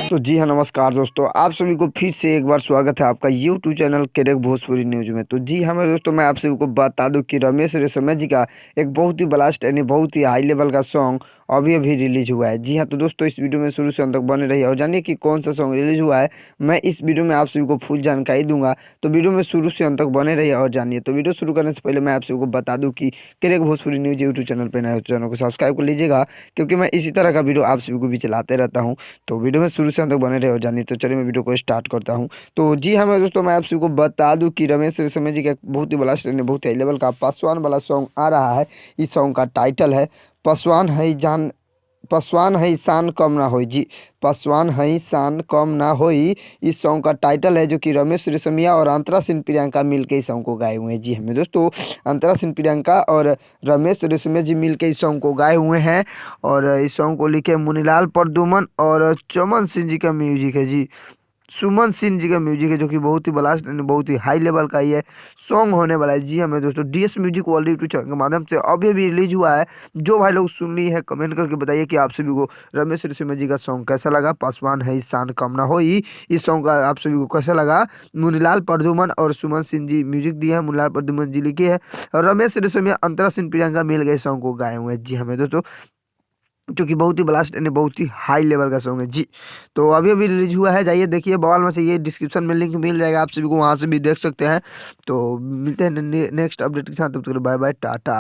तो जी हाँ, नमस्कार दोस्तों, आप सभी को फिर से एक बार स्वागत है आपका यूट्यूब चैनल करेक भोजपुरी न्यूज में। तो जी हाँ मेरे दोस्तों, मैं आप सभी को बता दूं कि रमेश रेशमिया जी का एक बहुत ही ब्लास्ट यानी बहुत ही हाई लेवल का सॉन्ग अभी अभी रिलीज हुआ है। जी हाँ, तो दोस्तों इस वीडियो में शुरू से अंत तक बने रहिए और जानिए कि कौन सा सॉन्ग रिलीज हुआ है। मैं इस वीडियो में आप सभी को फुल जानकारी दूंगा, तो वीडियो में शुरू से अंत तक बने रहिए और जानिए। तो वीडियो शुरू करने से पहले मैं आप सभी को बता दूं कि करेक भोजपुरी न्यूज यूट्यूब चैनल पर नए हो तो चैनल को सब्सक्राइब कर लीजिएगा, क्योंकि मैं इसी तरह का वीडियो आप सभी को भी चलाते रहता हूँ। तो वीडियो में शुरू से अंत तक बने रहे और जानिए। तो चलिए मैं वीडियो को स्टार्ट करता हूँ। तो जी हाँ मेरे दोस्तों, मैं आप सभी को बता दूं कि रमेश रेशमिया जी का एक बहुत ही बड़ा बहुत हाई लेवल का पासवान वाला सॉन्ग आ रहा है। इस सॉन्ग का टाइटल है पसवान है जान, पसवान है शान कम ना होई। जी, पसवान है शान कम ना होई, इस सॉन्ग का टाइटल है, जो कि रमेश रेशमिया और अंतरा सिंह प्रियंका मिलके इस सॉन्ग को गाए हुए हैं। जी हमें दोस्तों, अंतरा सिंह प्रियंका और रमेश रेशमिया जी मिलके इस सॉन्ग को गाए हुए हैं और इस सॉन्ग को लिखे मुनीलाल परदुमन और चमन सिंह जी का म्यूजिक है। जी, सुमन सिंह जी का म्यूजिक है, जो कि बहुत ही ब्लास्ट बहुत ही हाई लेवल का ये सॉन्ग होने वाला है। जी हमें दोस्तों, DS music world YouTube channel के माध्यम से अभी अभी रिलीज हुआ है। जो भाई लोग सुन ली है कमेंट करके बताइए कि आप सभी को रमेश रेशमिया जी का सॉन्ग कैसा लगा। पासवान है शान कम ना होई, इस सॉन्ग का आप सभी को कैसा लगा। मुनीलाल परदुमन और सुमन सिंह जी म्यूजिक दिए हैं, मुनीलाल परदुमन जी लिखे हैं और रमेश रेशमिया अंतरा सिंह प्रियंका मिल गए सॉन्ग को गाए हुए हैं। जी हमें दोस्तों, जो कि बहुत ही ब्लास्ट यानी बहुत ही हाई लेवल का सॉन्ग है। जी, तो अभी अभी रिलीज हुआ है, जाइए देखिए, बवाल में चाहिए, डिस्क्रिप्शन में लिंक मिल जाएगा, आप सभी को वहां से भी देख सकते हैं। तो मिलते हैं नेक्स्ट अपडेट के साथ, तब तक बाय बाय टाटा।